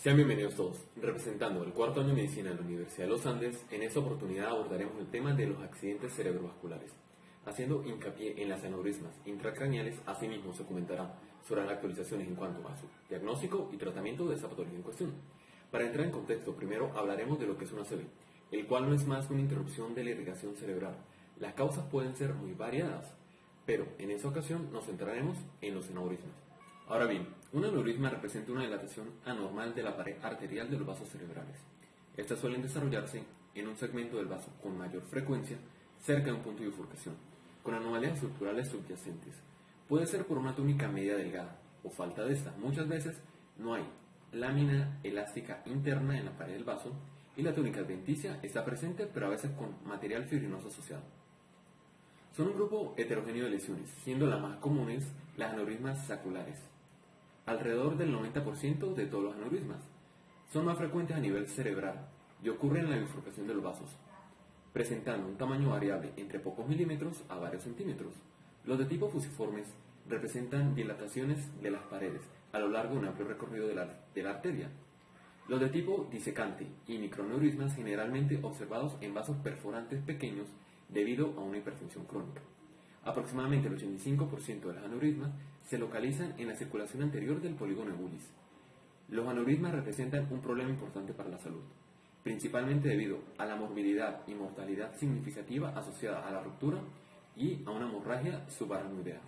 Sean bienvenidos todos. Representando el cuarto año de medicina de la Universidad de los Andes, en esta oportunidad abordaremos el tema de los accidentes cerebrovasculares, haciendo hincapié en las aneurismas intracraneales. Asimismo se comentará sobre las actualizaciones en cuanto a su diagnóstico y tratamiento de esa patología en cuestión. Para entrar en contexto, primero hablaremos de lo que es una ACV, el cual no es más que una interrupción de la irrigación cerebral. Las causas pueden ser muy variadas, pero en esta ocasión nos centraremos en los aneurismas. Ahora bien, un aneurisma representa una dilatación anormal de la pared arterial de los vasos cerebrales. Estas suelen desarrollarse en un segmento del vaso con mayor frecuencia cerca de un punto de bifurcación, con anomalías estructurales subyacentes. Puede ser por una túnica media delgada o falta de esta. Muchas veces no hay lámina elástica interna en la pared del vaso y la túnica adventicia está presente, pero a veces con material fibrinoso asociado. Son un grupo heterogéneo de lesiones, siendo las más comunes las aneurismas saculares. Alrededor del 90% de todos los aneurismas son más frecuentes a nivel cerebral y ocurren en la bifurcación de los vasos, presentando un tamaño variable entre pocos milímetros a varios centímetros. Los de tipo fusiformes representan dilataciones de las paredes a lo largo de un amplio recorrido de la arteria. Los de tipo disecante y microaneurismas generalmente observados en vasos perforantes pequeños debido a una hiperfunción crónica. Aproximadamente el 85% de los aneurismas se localizan en la circulación anterior del polígono Ebulis. Los aneurismas representan un problema importante para la salud, principalmente debido a la morbilidad y mortalidad significativa asociada a la ruptura y a una hemorragia subaracnoidea.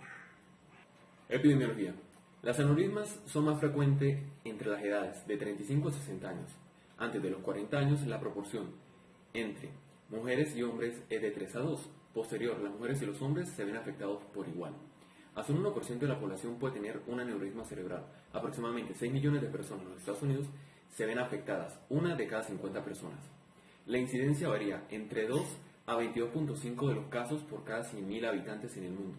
Epidemiología. Las aneurismas son más frecuentes entre las edades de 35 a 60 años. Antes de los 40 años, la proporción entre mujeres y hombres es de 3 a 2. Posterior, las mujeres y los hombres se ven afectados por igual. Hasta un 1% de la población puede tener un aneurisma cerebral. Aproximadamente 6 millones de personas en los Estados Unidos se ven afectadas, una de cada 50 personas. La incidencia varía entre 2 a 22.5 de los casos por cada 100.000 habitantes en el mundo,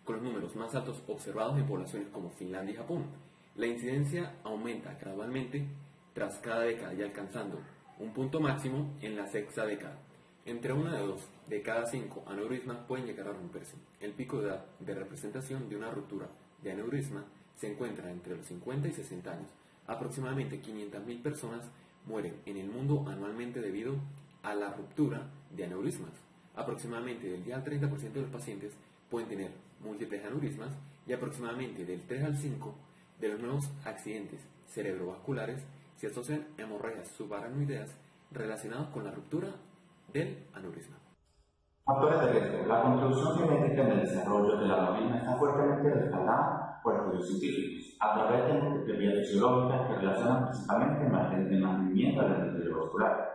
con los números más altos observados en poblaciones como Finlandia y Japón. La incidencia aumenta gradualmente tras cada década y alcanzando un punto máximo en la sexta década. Entre 1 de 2 de cada 5 aneurismas pueden llegar a romperse. El pico de edad de representación de una ruptura de aneurisma se encuentra entre los 50 y 60 años. Aproximadamente 500.000 personas mueren en el mundo anualmente debido a la ruptura de aneurismas. Aproximadamente del 10 al 30% de los pacientes pueden tener múltiples aneurismas y aproximadamente del 3 al 5 de los nuevos accidentes cerebrovasculares se asocian a hemorragias subaracnoideas relacionadas con la ruptura del aneurisma. Factores de riesgo. La contribución genética en el desarrollo del aneurisma está fuertemente respaldada por estudios científicos, a través de múltiples vías fisiológicas que relacionan principalmente el mantenimiento del endotelio vascular.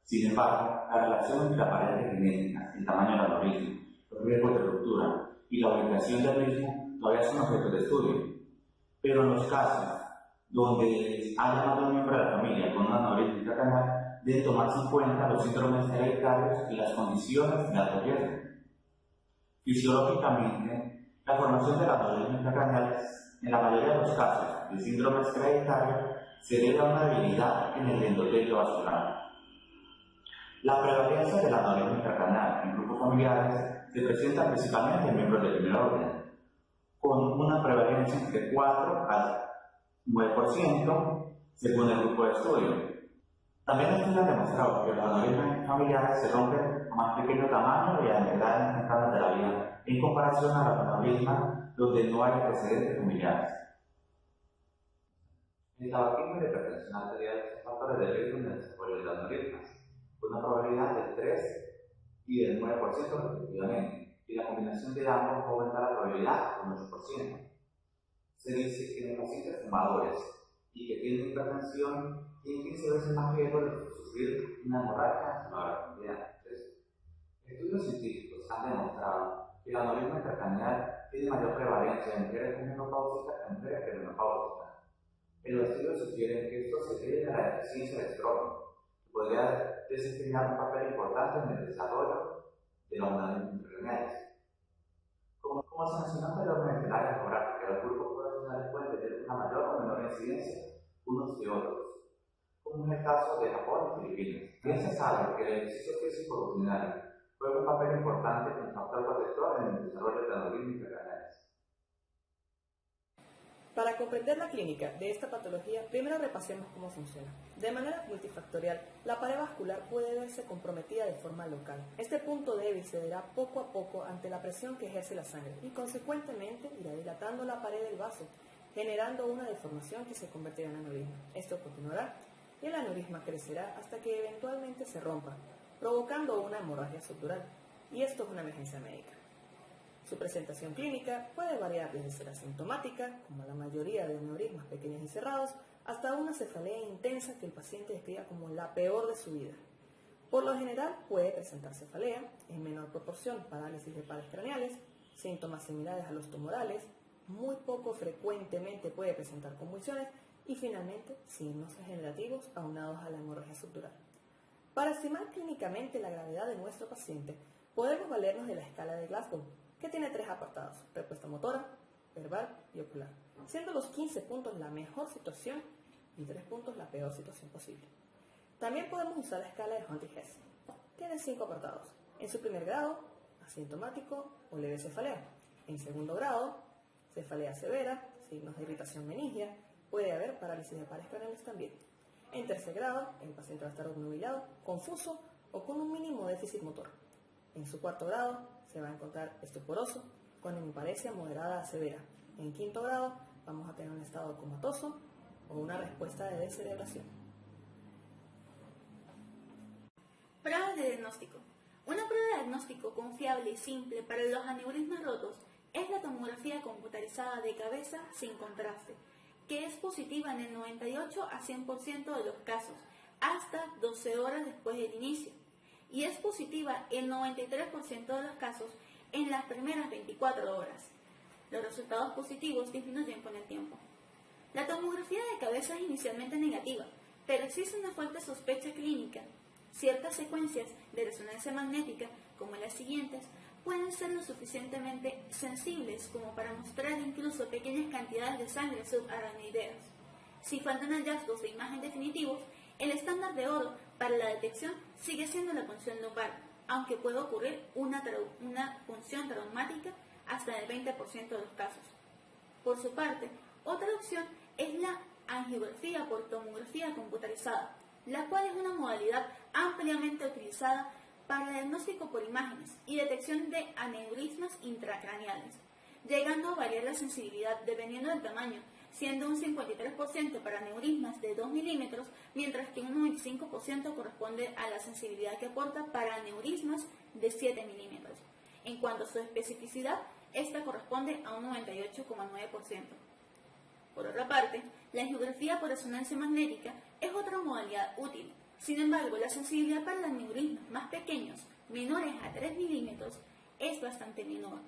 Sin embargo, la relación entre la pared genética, el tamaño del aneurisma, los riesgos de ruptura y la ubicación del mismo todavía son objeto de estudio. Pero en los casos donde haya más de un miembro de la familia con una aneurisma intracraneal, debe tomarse en cuenta los síndromes hereditarios y las condiciones de alto riesgo. Fisiológicamente, la formación de las aneurismas intracraneales, en la mayoría de los casos de síndromes hereditarios, se debe a una debilidad en el endotelio vascular. La prevalencia de la aneurisma intracraneal en grupos familiares se presenta principalmente en miembros de primer orden, con una prevalencia entre 4 al 9% según el grupo de estudio. También estudios han demostrado que los aneurismas familiares se rompen a más pequeño tamaño y a edades tempranas de la vida, en comparación a los aneurismas donde no hay antecedentes familiares. El tabaquismo y la hipertensión arterial son factores de riesgo en el desarrollo de las aneurismas, con una probabilidad del 3 y del 9% respectivamente, y la combinación de ambos aumenta la probabilidad un 8%. Se dice que en los pacientes fumadores y que tienen hipertensión tienen 15 veces más riesgo de sufrir una hemorragia subaracnoidea. Estudios científicos han demostrado que el aneurisma intracraneal tiene mayor prevalencia en mujeres menopáusicas que en mujeres perimenopáusicas. Pero los estudios sugieren que esto se debe a la deficiencia de estrógeno, que podría desempeñar un papel importante en el desarrollo de los aneurismas intracraneales. Como se mencionó anteriormente, el área geográfica de los grupos poblacionales puede tener una mayor o menor incidencia unos de otros, como en el caso de Japón y Filipinas. También se sabe que el ejercicio físico rutinario juega un papel importante como factor protector en el desarrollo de aneurismas intracraneales. Para comprender la clínica de esta patología, primero repasemos cómo funciona. De manera multifactorial, la pared vascular puede verse comprometida de forma local. Este punto débil cederá poco a poco ante la presión que ejerce la sangre y, consecuentemente, irá dilatando la pared del vaso, generando una deformación que se convertirá en aneurisma. Esto continuará y el aneurisma crecerá hasta que eventualmente se rompa, provocando una hemorragia subdural. Y esto es una emergencia médica. Su presentación clínica puede variar desde ser asintomática, como la mayoría de aneurismas pequeños y cerrados, hasta una cefalea intensa que el paciente describa como la peor de su vida. Por lo general puede presentar cefalea, en menor proporción parálisis de pares craneales, síntomas similares a los tumorales, muy poco frecuentemente puede presentar convulsiones y finalmente signos degenerativos aunados a la hemorragia subdural. Para estimar clínicamente la gravedad de nuestro paciente, podemos valernos de la escala de Glasgow, que tiene 3 apartados: respuesta motora, verbal y ocular, siendo los 15 puntos la mejor situación y 3 puntos la peor situación posible. También podemos usar la escala de Hunt-Hess. Tiene 5 apartados. En su primer grado, asintomático o leve cefalea. En segundo grado, cefalea severa, signos de irritación meningia, puede haber parálisis de pares craneales también. En tercer grado, el paciente va a estar obnubilado, confuso o con un mínimo déficit motor. En su cuarto grado, se va a encontrar estuporoso, con hemiparesia moderada a severa. En quinto grado, vamos a tener un estado comatoso o una respuesta de descerebración. Pruebas de diagnóstico. Una prueba de diagnóstico confiable y simple para los aneurismas rotos es la tomografía computarizada de cabeza sin contraste, que es positiva en el 98 a 100% de los casos, hasta 12 horas después del inicio, y es positiva en 93% de los casos en las primeras 24 horas. Los resultados positivos disminuyen con el tiempo. La tomografía de cabeza es inicialmente negativa, pero existe una fuerte sospecha clínica. Ciertas secuencias de resonancia magnética, como las siguientes, pueden ser lo suficientemente sensibles como para mostrar incluso pequeñas cantidades de sangre subaracnoideas. Si faltan hallazgos de imagen definitivos, el estándar de oro para la detección sigue siendo la punción lumbar, aunque puede ocurrir una punción traumática hasta el 20% de los casos. Por su parte, otra opción es la angiografía por tomografía computarizada, la cual es una modalidad ampliamente utilizada para el diagnóstico por imágenes y detección de aneurismas intracraneales, llegando a variar la sensibilidad dependiendo del tamaño, siendo un 53% para aneurismas de 2 milímetros, mientras que un 95% corresponde a la sensibilidad que aporta para aneurismas de 7 milímetros. En cuanto a su especificidad, esta corresponde a un 98,9%. Por otra parte, la angiografía por resonancia magnética es otra modalidad útil. Sin embargo, la sensibilidad para los aneurismas más pequeños, menores a 3 milímetros, es bastante menor.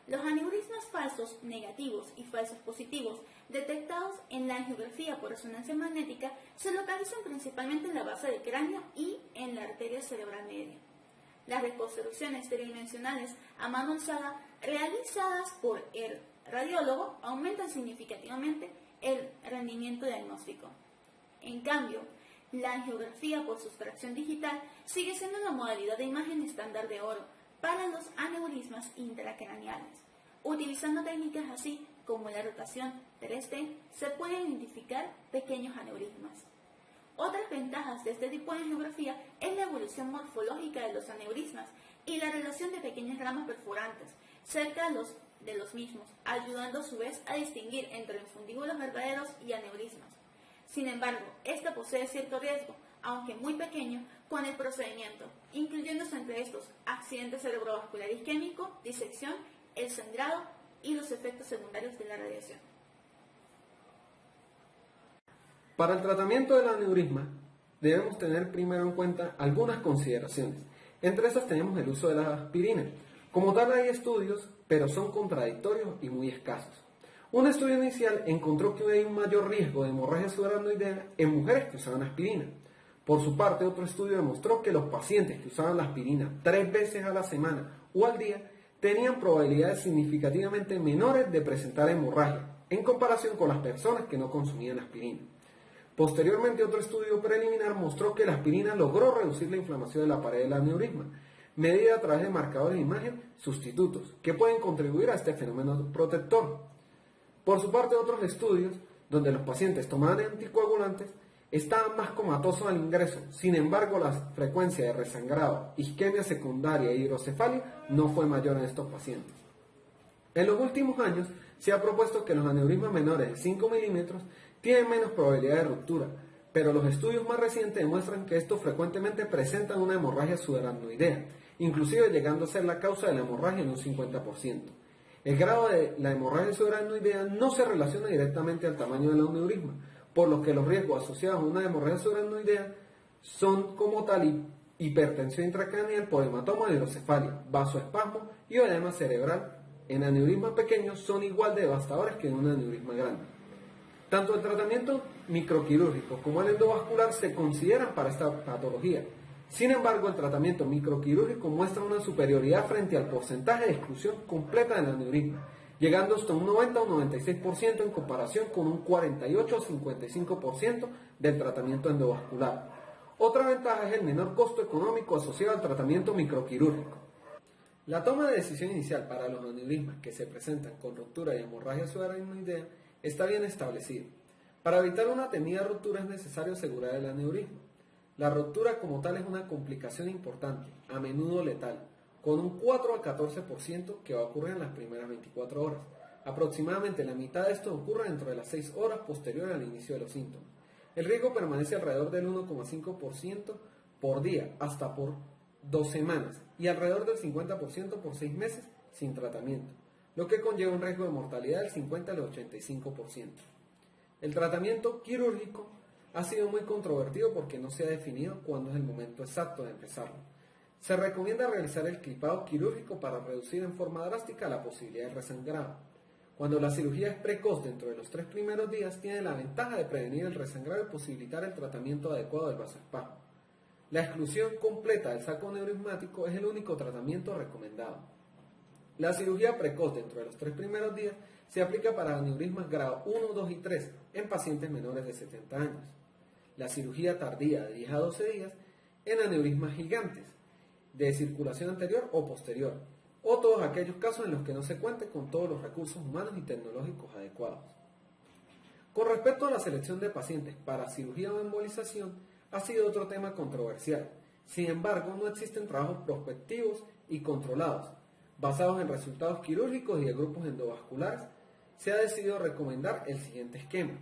Los aneurismas falsos negativos y falsos positivos detectados en la angiografía por resonancia magnética se localizan principalmente en la base del cráneo y en la arteria cerebral media. Las reconstrucciones tridimensionales a mano alzada realizadas por el radiólogo aumentan significativamente el rendimiento diagnóstico. En cambio, la angiografía por sustracción digital sigue siendo la modalidad de imagen estándar de oro para los aneurismas intracraneales. Utilizando técnicas así como la rotación 3D, se pueden identificar pequeños aneurismas. Otras ventajas de este tipo de angiografía es la evolución morfológica de los aneurismas y la relación de pequeñas ramas perforantes cerca de los mismos, ayudando a su vez a distinguir entre los fundíbulos verdaderos y aneurismas. Sin embargo, esta posee cierto riesgo, aunque muy pequeño, con el procedimiento, incluyéndose entre estos accidente cerebrovascular isquémico, disección, el sangrado y los efectos secundarios de la radiación. Para el tratamiento del aneurisma, debemos tener primero en cuenta algunas consideraciones. Entre esas tenemos el uso de la aspirina. Como tal hay estudios, pero son contradictorios y muy escasos. Un estudio inicial encontró que hay un mayor riesgo de hemorragia subaracnoidea en mujeres que usaban aspirina. Por su parte, otro estudio demostró que los pacientes que usaban la aspirina 3 veces a la semana o al día tenían probabilidades significativamente menores de presentar hemorragia en comparación con las personas que no consumían aspirina. Posteriormente, otro estudio preliminar mostró que la aspirina logró reducir la inflamación de la pared del aneurisma, medida a través de marcadores de imagen sustitutos, que pueden contribuir a este fenómeno protector. Por su parte, otros estudios, donde los pacientes tomaban anticoagulantes, estaban más comatosos al ingreso. Sin embargo, la frecuencia de resangrado, isquemia secundaria e hidrocefalia no fue mayor en estos pacientes. En los últimos años, se ha propuesto que los aneurismas menores de 5 milímetros tienen menos probabilidad de ruptura, pero los estudios más recientes demuestran que estos frecuentemente presentan una hemorragia subaracnoidea, inclusive llegando a ser la causa de la hemorragia en un 50%. El grado de la hemorragia subaracnoidea no se relaciona directamente al tamaño del aneurisma, por lo que los riesgos asociados a una hemorragia subaracnoidea son como tal hipertensión intracraneal por hematoma de hidrocefalia, vasoespasmo y edema cerebral en aneurismas pequeños son igual de devastadores que en un aneurisma grande. Tanto el tratamiento microquirúrgico como el endovascular se consideran para esta patología. Sin embargo, el tratamiento microquirúrgico muestra una superioridad frente al porcentaje de exclusión completa del aneurisma, llegando hasta un 90 o 96% en comparación con un 48 o 55% del tratamiento endovascular. Otra ventaja es el menor costo económico asociado al tratamiento microquirúrgico. La toma de decisión inicial para los aneurismas que se presentan con ruptura y hemorragia subaracnoidea está bien establecida. Para evitar una temida ruptura es necesario asegurar el aneurisma. La ruptura como tal es una complicación importante, a menudo letal, con un 4 al 14% que va a ocurrir en las primeras 24 horas. Aproximadamente la mitad de esto ocurre dentro de las 6 horas posteriores al inicio de los síntomas. El riesgo permanece alrededor del 1,5% por día hasta por 2 semanas y alrededor del 50% por 6 meses sin tratamiento, lo que conlleva un riesgo de mortalidad del 50 al 85%. El tratamiento quirúrgico ha sido muy controvertido porque no se ha definido cuándo es el momento exacto de empezarlo. Se recomienda realizar el clipado quirúrgico para reducir en forma drástica la posibilidad de resangrado. Cuando la cirugía es precoz dentro de los 3 primeros días, tiene la ventaja de prevenir el resangrado y posibilitar el tratamiento adecuado del vasoespasmo. La exclusión completa del saco neurismático es el único tratamiento recomendado. La cirugía precoz dentro de los 3 primeros días se aplica para aneurismas grado 1, 2 y 3 en pacientes menores de 70 años. La cirugía tardía de 10 a 12 días en aneurismas gigantes de circulación anterior o posterior, o todos aquellos casos en los que no se cuente con todos los recursos humanos y tecnológicos adecuados. Con respecto a la selección de pacientes para cirugía o embolización, ha sido otro tema controversial. Sin embargo, no existen trabajos prospectivos y controlados, basados en resultados quirúrgicos y de grupos endovasculares. Se ha decidido recomendar el siguiente esquema.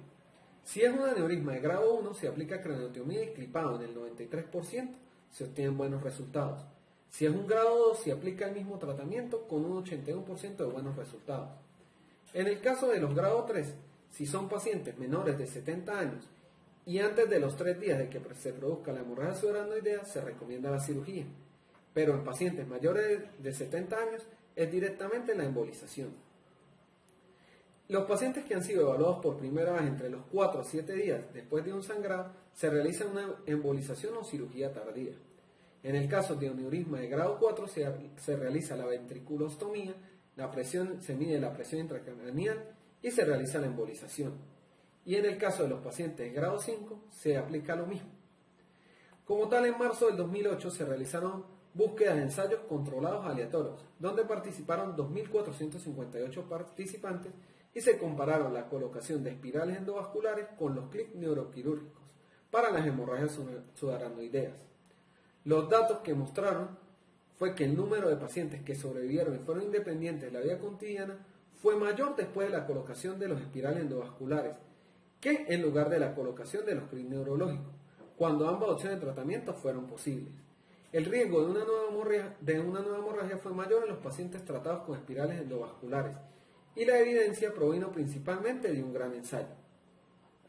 Si es un aneurisma de grado 1, se aplica craniotomía y clipado en el 93%, se obtienen buenos resultados. Si es un grado 2, se aplica el mismo tratamiento con un 81% de buenos resultados. En el caso de los grado 3, si son pacientes menores de 70 años y antes de los 3 días de que se produzca la hemorragia subaracnoidea, se recomienda la cirugía. Pero en pacientes mayores de 70 años es directamente la embolización. Los pacientes que han sido evaluados por primera vez entre los 4 a 7 días después de un sangrado, se realiza una embolización o cirugía tardía. En el caso de aneurisma de grado 4 se realiza la ventriculostomía, se mide la presión intracraneal y se realiza la embolización. Y en el caso de los pacientes de grado 5 se aplica lo mismo. Como tal, en marzo del 2008 se realizaron búsquedas de ensayos controlados aleatorios, donde participaron 2.458 participantes y se compararon la colocación de espirales endovasculares con los clips neuroquirúrgicos para las hemorragias subaracnoideas. Los datos que mostraron fue que el número de pacientes que sobrevivieron y fueron independientes de la vida cotidiana fue mayor después de la colocación de los espirales endovasculares que en lugar de la colocación de los clips neurológicos, cuando ambas opciones de tratamiento fueron posibles. El riesgo de una nueva hemorragia fue mayor en los pacientes tratados con espirales endovasculares y la evidencia provino principalmente de un gran ensayo.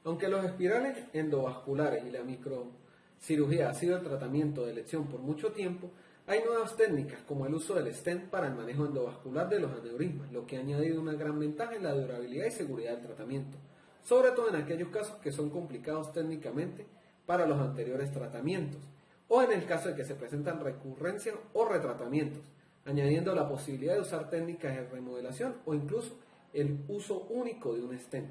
Aunque los espirales endovasculares y la microcirugía ha sido el tratamiento de elección por mucho tiempo, hay nuevas técnicas como el uso del stent para el manejo endovascular de los aneurismas, lo que ha añadido una gran ventaja en la durabilidad y seguridad del tratamiento, sobre todo en aquellos casos que son complicados técnicamente para los anteriores tratamientos, o en el caso de que se presentan recurrencias o retratamientos, añadiendo la posibilidad de usar técnicas de remodelación o incluso el uso único de un stent.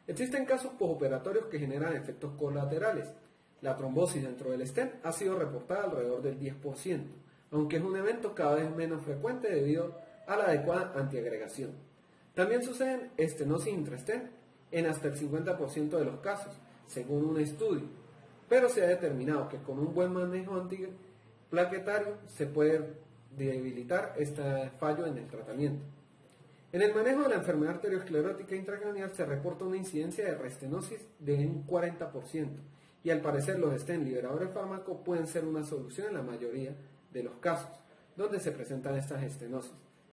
Existen casos postoperatorios que generan efectos colaterales. La trombosis dentro del stent ha sido reportada alrededor del 10%, aunque es un evento cada vez menos frecuente debido a la adecuada antiagregación. También suceden estenosis intraestén en hasta el 50% de los casos, según un estudio, pero se ha determinado que con un buen manejo antiplaquetario se puede debilitar este fallo en el tratamiento. En el manejo de la enfermedad arteriosclerótica intracraneal se reporta una incidencia de restenosis de un 40%, y al parecer los estén liberadores de fármaco pueden ser una solución en la mayoría de los casos donde se presentan estas estenosis.